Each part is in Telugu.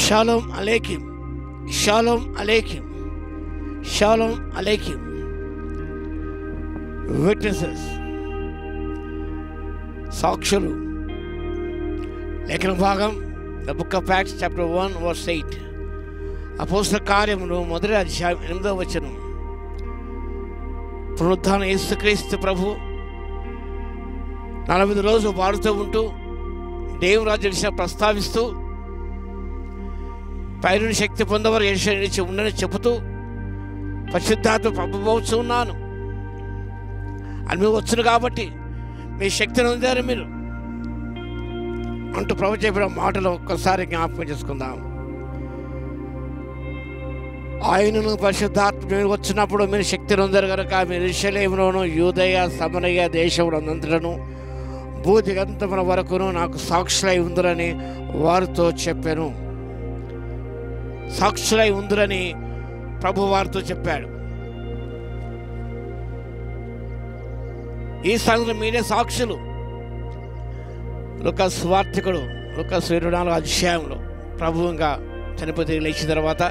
షాలోమ్ అలేకిం, షాలోమ్ అలేకిం, షాలోమ్ అలేకిం. విట్నెసెస్, సాక్షులు. లేఖన భాగం the book of Acts chapter 1 verse 8. అపోస్తల కార్యములు 1వ అధ్యాయం 8వ వచనం. పునరుద్ధాన యేసుక్రీస్తు ప్రభు 40 రోజులు వాడుతూ ఉంటూ దేవుని రాజ్య విషయం ప్రస్తావిస్తూ పైనుండి శక్తి పొందవారు యేషయ నిలిచి ఉండని చెబుతూ పరిశుద్ధాత్మ పంపబోతూ ఉన్నాను అని మీరు వచ్చును కాబట్టి మీ శక్తిని పొందారు మీరు అంటూ ప్రభు చెప్పిన మాటలు ఒక్కసారి జ్ఞాపకం చేసుకుందాం. ఆయనను పరిశుద్ధాత్మ మీరు వచ్చినప్పుడు మీరు శక్తిని పొందారు కనుక మీరు యెరూషలేములోను యూదయ సమరయ దేశములంతటను భూదిగంతముల వరకును నాకు సాక్షులై ఉందురని వారితో చెప్పాను. సాక్షులై ఉందురని ప్రభు వారితో చెప్పాడు. ఈ సంగతి మీరే సాక్షులు. లూకా సువార్తికుడు లూకా 24వ అధ్యాయంలో ప్రభువుగా చనిపోతే లేచిన తర్వాత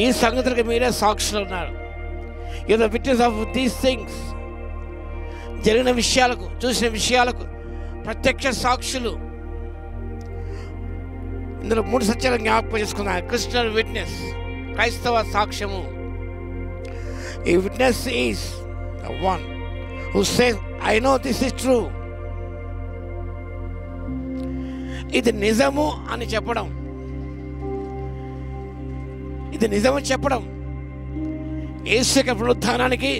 ఈ సంగతులకు మీరే సాక్షులు ఉన్నారు. You the witness of these things. జరిగిన విషయాలకు, చూసిన విషయాలకు ప్రత్యక్ష సాక్షులు. ఇందులో 3 సత్యాలను జ్ఞాపకం చేసుకున్నారు. క్రిస్టియన్ విట్నెస్, క్రైస్తవ సాక్ష్యము. ఈ witness is the one who says I know this is true. ఇది నిజము అని చెప్పడం, ఇది నిజము చెప్పడం. యేసు పునరుద్ధానానికి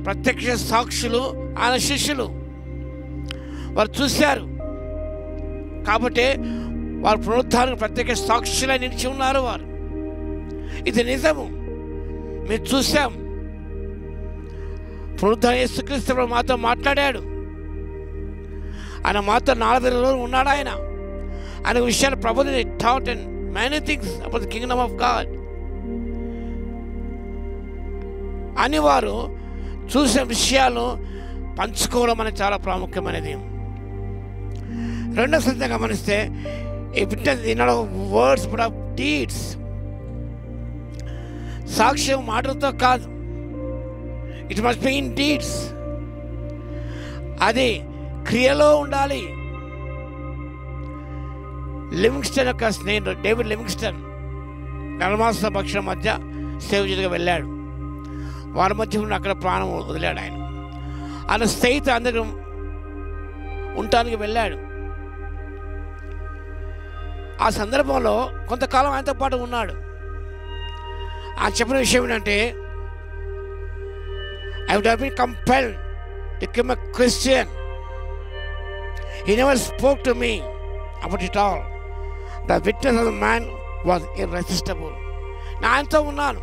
ప్రత్యక్ష సాక్షులు ఆయన శిష్యులు. వారు చూశారు కాబట్టి వారు పునరుద్ధానానికి ప్రత్యేక సాక్షులై నిలిచి ఉన్నారు. వారు ఇది నిజము, మేము చూసాం. పునరుద్ధాన యేసుక్రీస్తు మాతో మాట్లాడాడు. ఆయన మాతో 40 రోజులు ఉన్నాడు. ఆయన విషయాలు ప్రభుని taught and many things about the kingdom of God అని వారు చూసిన విషయాలు పంచుకోవడం అనేది చాలా ప్రాముఖ్యమైనది. రెండవ సంగతి గమనిస్తే ఈ witness in words but of deeds. సాక్ష్యం మాటలతో కాదు, it must be in deeds. అది క్రియలో ఉండాలి. లివింగ్స్టన్ యొక్క స్నేహితుడు డేవిడ్ లివింగ్స్టన్ నరమాంస భక్షణ మధ్య సేవకుడిగా వెళ్ళాడు. వారి మధ్య ఉన్న అక్కడ ప్రాణం వదిలాడు. ఆయన స్నేహితుడు అందరూ ఉండటానికి వెళ్ళాడు. ఆ సందర్భంలో కొంతకాలం ఆయనతో పాటు ఉన్నాడు. ఆయన చెప్పిన విషయం ఏంటంటే, I would have been compelled to become a Christian. He never spoke to me about it all. The witness of the man was irresistible. నేను ఆయనతో ఉన్నాను.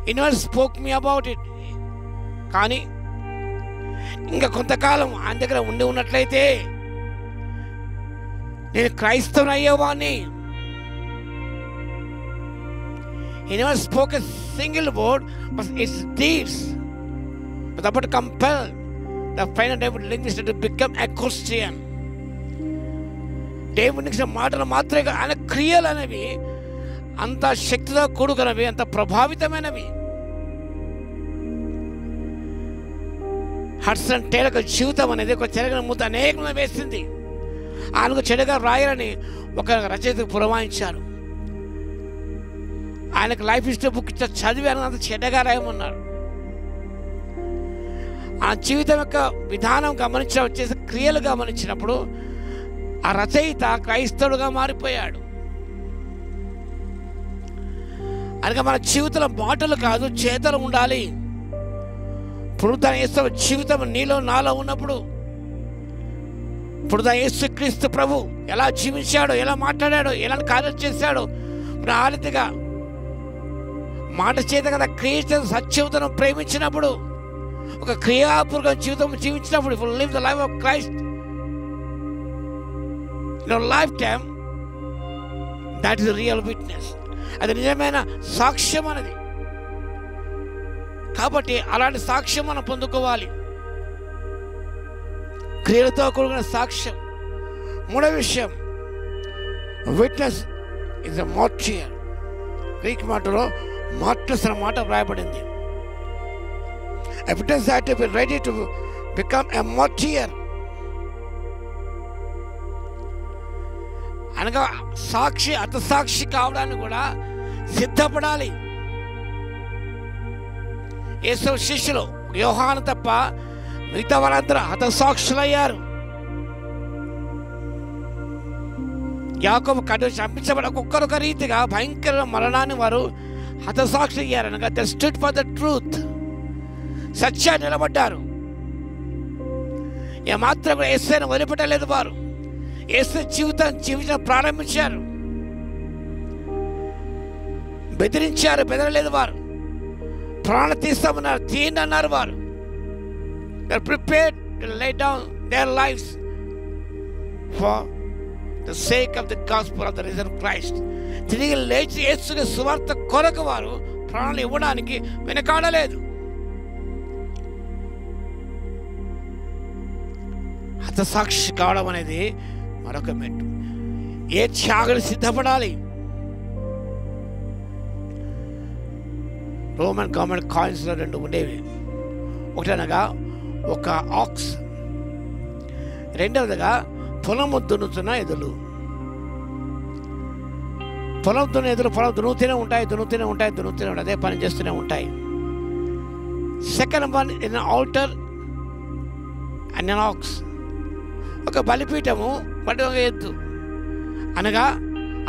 He never spoke me about it. కానీ ఇంకా కొంతకాలం ఆయన దగ్గర ఉండి ఉన్నట్లయితే నేను క్రైస్తవుని అయ్యేవాడిని. He never spoke a single word, but its deeds. But about compel the final David Livingstone to become a Christian. David Livingstone మాటలు మాత్రమే ఆయన క్రియలు అనేవి అంత శక్తితో కూడుకున్నవి, అంత ప్రభావితమైనవి. హడ్సన్ టేలర్ జీవితం అనేది ఒక చెరగన మూత అనేక వేసింది. ఆయనకు చెడుగా రాయాలని ఒక రచయితకు పురమాయించారు. ఆయనకు లైఫ్ హిస్టరీ బుక్ చదివి అంత చెడ్డగా రాయమన్నారు. ఆ జీవితం యొక్క విధానం వచ్చేసి క్రియలు గమనించినప్పుడు ఆ రచయిత క్రైస్తవుడుగా మారిపోయాడు. అనగా మన జీవితంలో మాటలు కాదు, చేతలు ఉండాలి. పునరుద్ధాన యేసు జీవితం నీలో నాలో ఉన్నప్పుడు, పునరుద్ధాన యేసుక్రీస్తు ప్రభు ఎలా జీవించాడో, ఎలా మాట్లాడాడో, ఎలా కార్యాలు చేశాడో, ఆ రీతిగా మాట చేత కదా క్రియ సత్యవతను ప్రేమించినప్పుడు, ఒక క్రియాపూర్వక జీవితం జీవించినప్పుడు, if you live the life of Christ in your life time, that is real witness. అది నిజమైన సాక్ష్యం అనేది. కాబట్టి అలాంటి సాక్ష్యం మనం పొందుకోవాలి, క్రియలతో కూడిన సాక్ష్యం. మూడవ విషయం, witness is a martyr. Greek మాటలో మార్టర్స్ అన్న మాట వ్రాయబడింది. If it is that to be ready to become a martyr, అనగా సాక్షి హతసాక్షి కావడానికి కూడా సిద్ధపడాలి. యేసు శిష్యులు యోహాను తప్ప మిగతా వాళ్ళందరూ హతసాక్షులయ్యారు. యాకోబు కడు చంపించబడి ఒక్కొక్కరొక రీతిగా భయంకర మరణాన్ని వారు హతసాక్షి అయ్యారు. అనగా they stood for the truth, సత్యాన్ని నిలబడ్డారు. ఏమాత్రం కూడా యేసుని వదిలిపెట్టలేదు. వారు యేసు జీవించడం ప్రారంభించారు. బెదిరించారు, బెదరలేదు. వారు ప్రాణం తీస్తామన్నారు, తీయండి అన్నారు. వారు they are prepared to lay down their lives for the sake of the gospel of the risen Christ. తిరిగి లేచి యేసుని సువార్త కొరకు వారు ప్రాణాలు ఇవ్వడానికి వెనకాడలేదు. హతసాక్షి కావడం అనేది మరొక మెట్టు. ఏ త్యాగం సిద్ధపడాలి. రోమన్ గవర్నమెంట్ కాయిన్స్లో 2 ఉండేవి. ఒకటనగా ఒక ఆక్స్, రెండవదిగా పొలము దున్నుతున్న ఎదులు. పొలం దున్న ఎదురు పొలం దున్నుతూనే ఉంటాయి. అదే పని చేస్తూనే ఉంటాయి. Second one in altar and an ox, ఒక బలిపీఠము బట్టి ఒక ఎద్దు. అనగా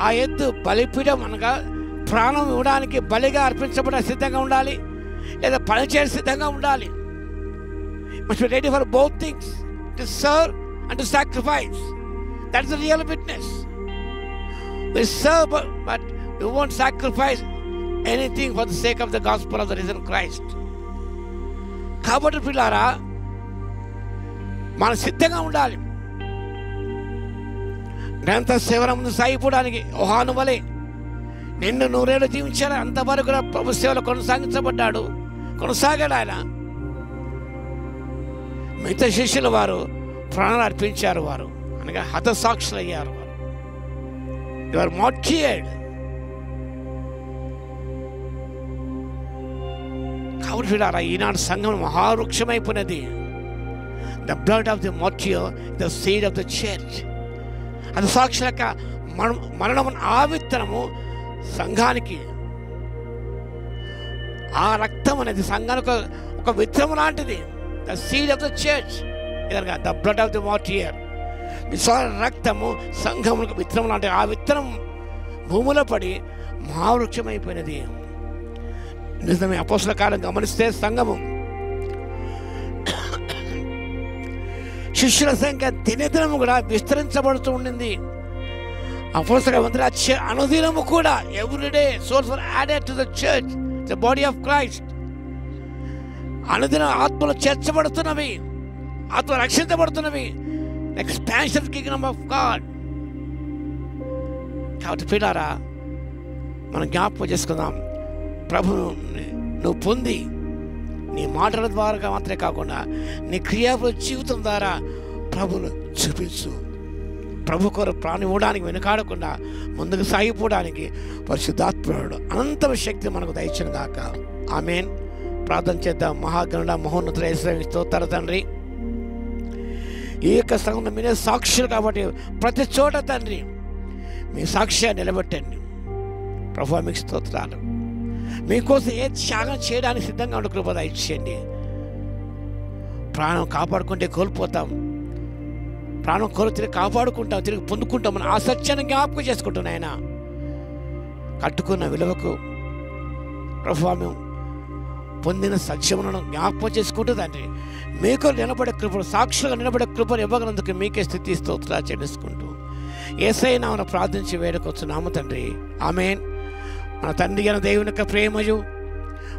ఆ ఎద్దు బలిపీఠం అనగా ప్రాణం ఇవ్వడానికి బలిగా అర్పించబడ సిద్ధంగా ఉండాలి, లేదా పని చేయడం సిద్ధంగా ఉండాలి. Must be ready for both things, to serve and to sacrifice. That is the real witness. We serve, but we won't sacrifice anything for the sake of the gospel of the risen Christ. కాబట్టి పిల్లారా, మనం సిద్ధంగా ఉండాలి. గ్రంథ సేవల ముందు సాగిపోవడానికి యోహాను వలె నిన్ను 100 ఏళ్ళు జీవించాడు. అంతవరకు ప్రభు సేవలో కొనసాగాడు ఆయన. మిగతా శిష్యులు వారు ప్రాణాలు అర్పించారు. వారు అనగా హతసాక్షులు అయ్యారు. వారు యు ఆర్ మార్టియర్డ్. కాబట్టి చూడారా, ఈనాడు సంఘం మహావృక్షమైపోయినది. The blood of the martyr, the seed of the church. అది సాక్షుల యొక్క మరణం, ఆ విత్తనము సంఘానికి, ఆ రక్తం అనేది సంఘానికి ఒక విత్తనం లాంటిది. The seed of the church, ఇదనగా the blood of the martyr. రక్తము సంఘములకు విత్తనం లాంటిది. ఆ విత్తనం భూమిలో పడి మహావృక్షం అయిపోయినది. నిజమే. అపోస్తల కాలం గమనిస్తే సంఘము శిష్యుల సంఖ్య దినదినము కూడా విస్తరించబడుతూ ఉండింది. అపోస్తల అనుదినము కూడా everyday souls were added to the church, the body of Christ. అనుదిన ఆత్మలు చేర్చబడుతున్నవి, ఆత్మ రక్షించబడుతున్నవి. Expansion kingdom of God. కాబట్టి పిల్లారా, మనం జ్ఞాపకం చేసుకుందాం. ప్రభువు నువ్వు పొంది నీ మాటల ద్వారా మాత్రమే కాకుండా నీ క్రియాపూల జీవితం ద్వారా ప్రభువును చూపించు. ప్రభు కొరకు ప్రాణం ఇవ్వడానికి వెనుకాడకుండా ముందుకు సాగిపోవడానికి పరిశుద్ధాత్ముడు అనంతమైన శక్తి మనకు దయచేయును గాక. ఆమేన్. ప్రార్థన చేద్దాం. మహాగణుడ మహోన్నతుడ యేసువే స్తోత్రాలు తండ్రి. ఈ యొక్క సంఘంలో మీరే సాక్షులు కాబట్టి ప్రతి చోట తండ్రి మీ సాక్ష్యాన్ని నిలబెట్టండి. ప్రభువా మీకు స్తోత్రాలు. మీకోసం ఏ త్యాగం చేయడానికి సిద్ధంగా ఉండే కృప దయచేయండి. ప్రాణం కాపాడుకుంటే కోల్పోతాం, ప్రాణం తిరిగి కాపాడుకుంటాం, తిరిగి పొందుకుంటాం. ఆ సత్యాన్ని జ్ఞాపకం చేసుకుంటాం. ఆయన కట్టుకున్న విలువకు ప్రభువా మేము పొందిన సత్యములను జ్ఞాపకం చేసుకుంటూ తండ్రి మీకు నిలబడే కృపను, సాక్షులుగా నిలబడే కృపను ఇవ్వగలందుకు మీకే స్థితి స్తోత్రాలు చెల్లించుకుంటూ యేసయ్య నామమున ప్రార్థించి వేడుకొచ్చున్నాము తండ్రి. ఆమేన్. మన తండ్రి అయిన దేవుని యొక్క ప్రేమయు,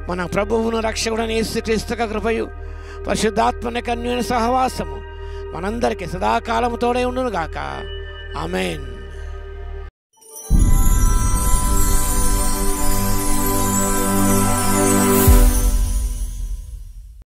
మన ప్రభువును రక్షకుడైన యేసుక్రీస్తు యొక్క కృపయు, పరిశుద్ధాత్మ యొక్క అన్యోన్య సహవాసము మనందరికీ సదాకాలము తోడై ఉండును గాక. ఆమేన్.